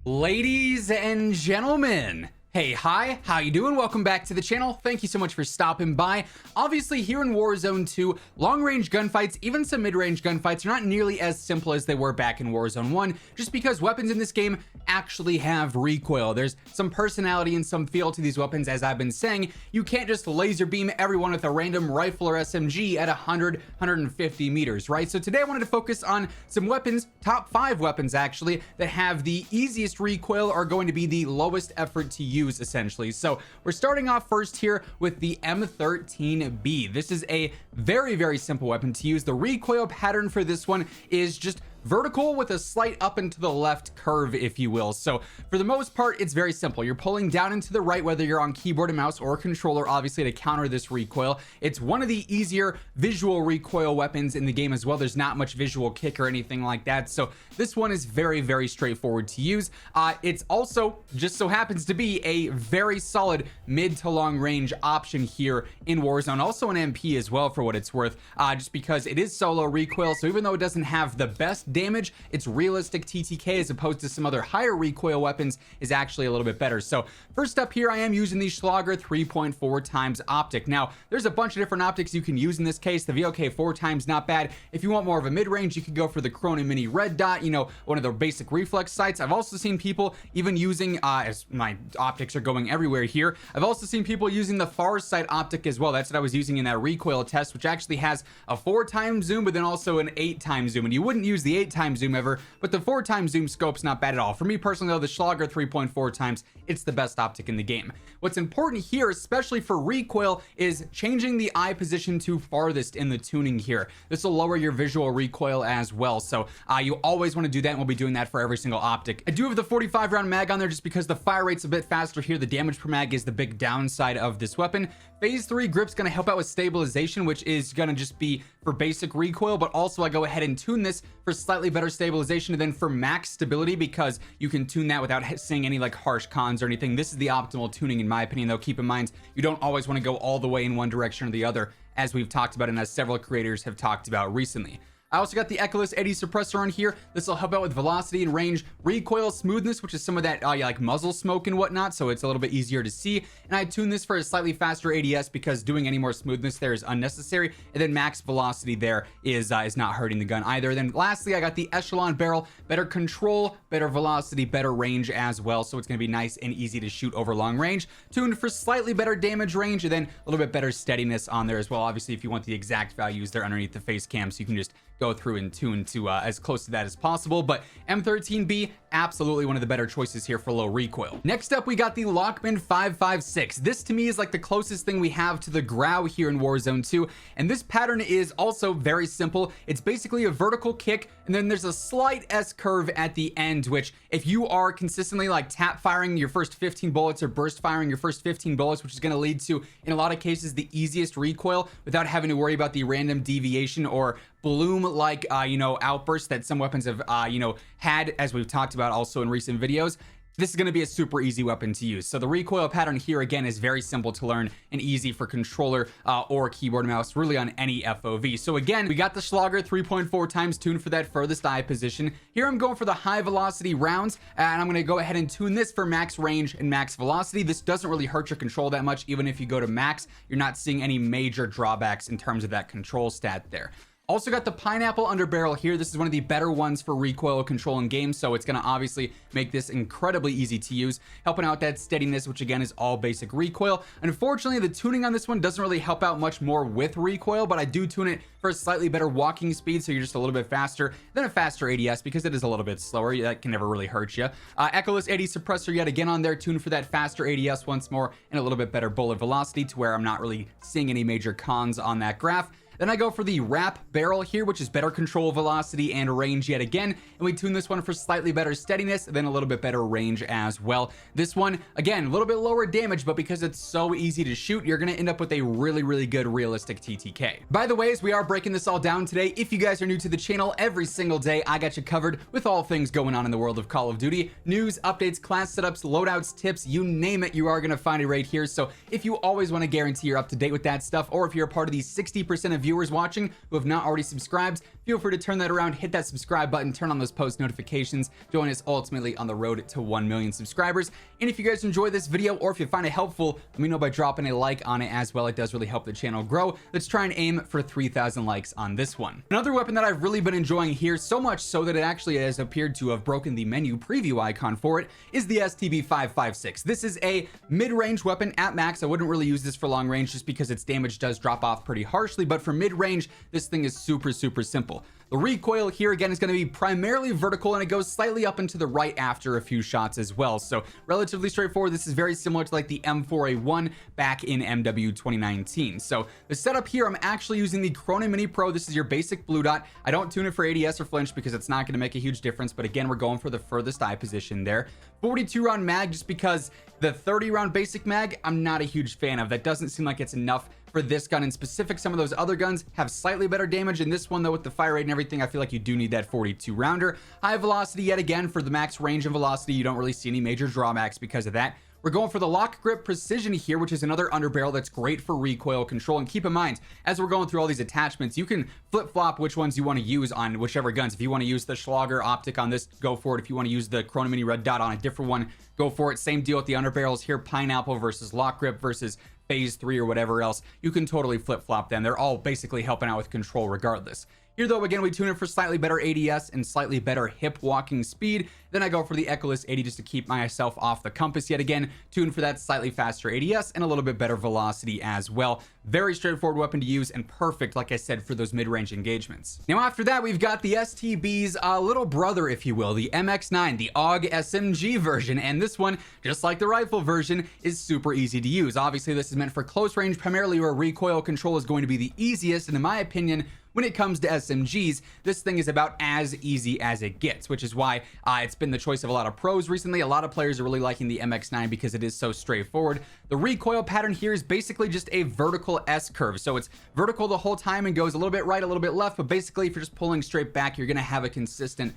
Ladies and gentlemen, hey, hi, how you doing? Welcome back to the channel. Thank you so much for stopping by. Obviously, here in Warzone 2, long-range gunfights, even some mid-range gunfights, are not nearly as simple as they were back in Warzone 1, just because weapons in this game actually have recoil. There's some personality and some feel to these weapons, as I've been saying. You can't just laser beam everyone with a random rifle or SMG at 100, 150 meters, right? So today I wanted to focus on some weapons, top 5 weapons actually, that have the easiest recoil, are going to be the lowest effort to use, essentially. So we're starting off first here with the M13B. This is a very simple weapon to use. The recoil pattern for this one is just vertical with a slight up and to the left curve, if you will. So for the most part, it's very simple. You're pulling down and to the right, whether you're on keyboard and mouse or controller, obviously, to counter this recoil. It's one of the easier visual recoil weapons in the game as well. There's not much visual kick or anything like that. So this one is very straightforward to use. It's also just so happens to be a very solid mid to long range option here in Warzone. Also an MP as well, for what it's worth, just because it is solo recoil. So even though it doesn't have the best damage, its realistic TTK as opposed to some other higher recoil weapons is actually a little bit better. So first up here, I am using the Schlager 3.4 times optic. Now there's a bunch of different optics you can use in this case. The VOK 4 times, not bad. If you want more of a mid-range, you could go for the Cronin Mini Red Dot, you know, one of the basic reflex sights. I've also seen people even using, as my optics are going everywhere here, I've also seen people using the far sight optic as well. That's what I was using in that recoil test, which actually has a 4 times zoom, but then also an 8 times zoom. And you wouldn't use the 8 times zoom ever, but the 4 times zoom scope's not bad at all. For me personally though, the Schlager 3.4 times, it's the best optic in the game. What's important here, especially for recoil, is changing the eye position to farthest in the tuning here. This will lower your visual recoil as well. So you always want to do that, and we'll be doing that for every single optic. I do have the 45 round mag on there just because the fire rate's a bit faster here. The damage per mag is the big downside of this weapon. Phase 3 grip's going to help out with stabilization, which is going to just be for basic recoil, but also I go ahead and tune this for slightly better stabilization, and then for max stability, because you can tune that without seeing any like harsh cons or anything. This is the optimal tuning in my opinion, though. Keep in mind, you don't always want to go all the way in one direction or the other, as we've talked about and as several creators have talked about recently. I also got the Echoless Eddy suppressor on here. This will help out with velocity and range, recoil smoothness, which is some of that like muzzle smoke and whatnot, so it's a little bit easier to see. And I tuned this for a slightly faster ADS because doing any more smoothness there is unnecessary. And then max velocity there is not hurting the gun either. Then lastly, I got the Echelon barrel, better control, better velocity, better range as well. So it's going to be nice and easy to shoot over long range. Tuned for slightly better damage range, and then a little bit better steadiness on there as well. Obviously, if you want the exact values, they're underneath the face cam, so you can just go through and tune to as close to that as possible. But M13B, absolutely one of the better choices here for low recoil. Next up, we got the Lachmann 5.56. This to me is like the closest thing we have to the Grau here in Warzone 2, and this pattern is also very simple. It's basically a vertical kick, and then there's a slight S curve at the end, which if you are consistently like tap firing your first 15 bullets or burst firing your first 15 bullets, which is going to lead to, in a lot of cases, the easiest recoil without having to worry about the random deviation or bloom like you know, outbursts that some weapons have you know, had, as we've talked about also in recent videos. This is going to be a super easy weapon to use. So the recoil pattern here again is very simple to learn and easy for controller or keyboard and mouse, really on any FOV. So again, we got the Schlager 3.4 times tuned for that furthest eye position. Here I'm going for the high velocity rounds, and I'm going to go ahead and tune this for max range and max velocity. This doesn't really hurt your control that much. Even if you go to max, you're not seeing any major drawbacks in terms of that control stat there. Also got the Pineapple Underbarrel here. This is one of the better ones for recoil control in games, so it's going to obviously make this incredibly easy to use, helping out that steadiness, which again is all basic recoil. Unfortunately, the tuning on this one doesn't really help out much more with recoil, but I do tune it for a slightly better walking speed, so you're just a little bit faster than a faster ADS because it is a little bit slower. That can never really hurt you. Echoless Eddy suppressor yet again on there, tuned for that faster ADS once more and a little bit better bullet velocity, to where I'm not really seeing any major cons on that graph. Then I go for the wrap barrel here, which is better control, velocity, and range yet again. And we tune this one for slightly better steadiness, then a little bit better range as well. This one, again, a little bit lower damage, but because it's so easy to shoot, you're going to end up with a really good realistic TTK. By the way, as we are breaking this all down today, if you guys are new to the channel, every single day I got you covered with all things going on in the world of Call of Duty. News, updates, class setups, loadouts, tips, you name it, you are going to find it right here. So if you always want to guarantee you're up to date with that stuff, or if you're a part of the 60% of viewers watching who have not already subscribed, feel free to turn that around, hit that subscribe button, turn on those post notifications, join us ultimately on the road to 1 million subscribers. And if you guys enjoy this video, or if you find it helpful, let me know by dropping a like on it as well. It does really help the channel grow. Let's try and aim for 3,000 likes on this one. Another weapon that I've really been enjoying here, so much so that it actually has appeared to have broken the menu preview icon for it, is the STB556. This is a mid-range weapon at max. I wouldn't really use this for long range just because its damage does drop off pretty harshly, but for mid-range, this thing is super simple. The recoil here again is going to be primarily vertical, and it goes slightly up and to the right after a few shots as well. So relatively straightforward. This is very similar to like the M4A1 back in MW 2019. So the setup here, I'm actually using the Chrono Mini Pro. This is your basic blue dot. I don't tune it for ADS or flinch because it's not going to make a huge difference. But again, we're going for the furthest eye position there. 42 round mag, just because the 30 round basic mag, I'm not a huge fan of. That doesn't seem like it's enough for this gun in specific. Some of those other guns have slightly better damage. In this one though, with the fire rate and everything, I feel like you do need that 42 rounder. High velocity yet again. For the max range and velocity, you don't really see any major drawbacks because of that. We're going for the lock grip precision here, which is another underbarrel that's great for recoil control. And keep in mind, as we're going through all these attachments, you can flip-flop which ones you want to use on whichever guns. If you want to use the Schlager optic on this, go for it. If you want to use the Chrono Mini red dot on a different one, go for it. Same deal with the underbarrels here, pineapple versus lock grip versus phase 3 or whatever else. You can totally flip-flop them. They're all basically helping out with control regardless. Here though, again, we tune it for slightly better ADS and slightly better hip walking speed. Then I go for the Echoless 80 just to keep myself off the compass yet again. Tune for that slightly faster ADS and a little bit better velocity as well. Very straightforward weapon to use and perfect, like I said, for those mid-range engagements. Now after that, we've got the STB's little brother, if you will, the MX9, the AUG SMG version. And this one, just like the rifle version, is super easy to use. Obviously, this is meant for close range, primarily where recoil control is going to be the easiest. And in my opinion, when it comes to SMGs, this thing is about as easy as it gets, which is why it's been the choice of a lot of pros recently. A lot of players are really liking the MX9 because it is so straightforward. The recoil pattern here is basically just a vertical S curve. So it's vertical the whole time and goes a little bit right, a little bit left. But basically, if you're just pulling straight back, you're going to have a consistent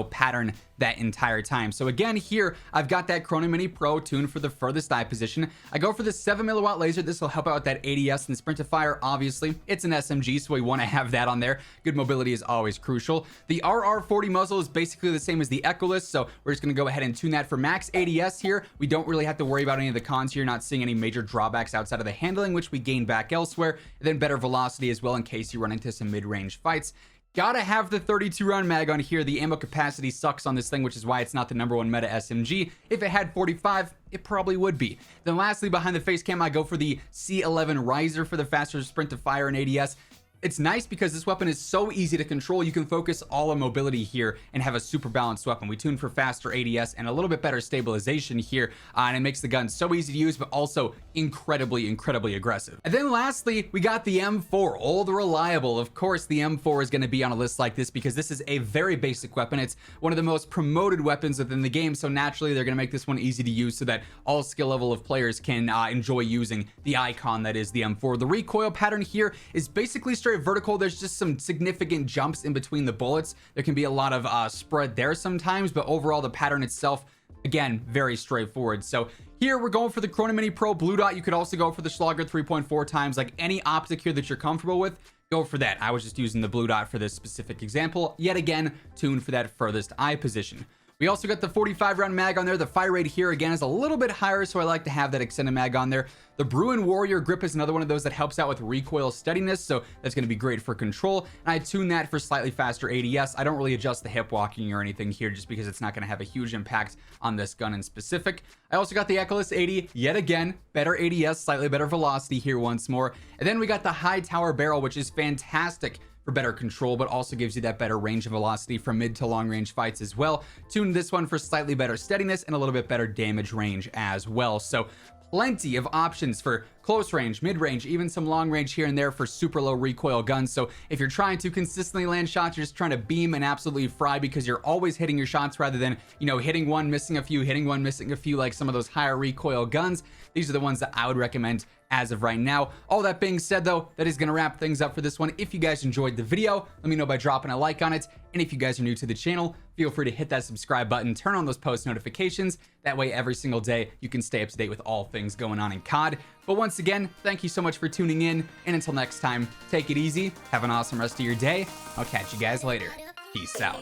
pattern that entire time. So again, here I've got that Chrono Mini Pro tuned for the furthest eye position. I go for the 7 milliwatt laser. This will help out with that ADS and sprint to fire. Obviously, it's an SMG, so we want to have that on there. Good mobility is always crucial. The RR40 muzzle is basically the same as the Echoless, so we're just going to go ahead and tune that for max ADS here. We don't really have to worry about any of the cons here. Not seeing any major drawbacks outside of the handling, which we gain back elsewhere. And then better velocity as well in case you run into some mid-range fights. Gotta have the 32 round mag on here. The ammo capacity sucks on this thing, which is why it's not the #1 meta SMG. If it had 45, it probably would be. Then lastly, behind the face cam, I go for the C11 riser for the faster sprint to fire and ADS. It's nice because this weapon is so easy to control. You can focus all on mobility here and have a super balanced weapon. We tune for faster ADS and a little bit better stabilization here, and it makes the gun so easy to use, but also incredibly aggressive. And then lastly, we got the M4, old reliable. Of course, the M4 is going to be on a list like this because this is a very basic weapon. It's one of the most promoted weapons within the game, so naturally they're going to make this one easy to use so that all skill level of players can enjoy using the icon that is the M4. The recoil pattern here is basically straight vertical. There's just some significant jumps in between the bullets. There can be a lot of spread there sometimes, but overall the pattern itself, again, very straightforward. So here we're going for the Chrono Mini Pro blue dot. You could also go for the Schlager 3.4 times. Like any optic here that you're comfortable with, go for that. I was just using the blue dot for this specific example. Yet again, tuned for that furthest eye position. We also got the 45 round mag on there. The fire rate here again is a little bit higher, so I like to have that extended mag on there. The Bruin Warrior grip is another one of those that helps out with recoil steadiness, so that's going to be great for control. And I tune that for slightly faster ADS. I don't really adjust the hip walking or anything here just because it's not going to have a huge impact on this gun in specific. I also got the Echoless 80, yet again, better ADS, slightly better velocity here once more. And then we got the High Tower Barrel, which is fantastic for better control, but also gives you that better range of velocity from mid to long range fights as well. Tune this one for slightly better steadiness and a little bit better damage range as well. So plenty of options for close range, mid range, even some long range here and there for super low recoil guns. So if you're trying to consistently land shots, you're just trying to beam and absolutely fry because you're always hitting your shots rather than, you know, hitting one, missing a few, hitting one, missing a few, like some of those higher recoil guns. These are the ones that I would recommend as of right now. All that being said though, that is going to wrap things up for this one. If you guys enjoyed the video, let me know by dropping a like on it. And if you guys are new to the channel, feel free to hit that subscribe button, turn on those post notifications. That way every single day you can stay up to date with all things going on in COD. But once once again, thank you so much for tuning in, and until next time, take it easy, have an awesome rest of your day. I'll catch you guys later. Peace out.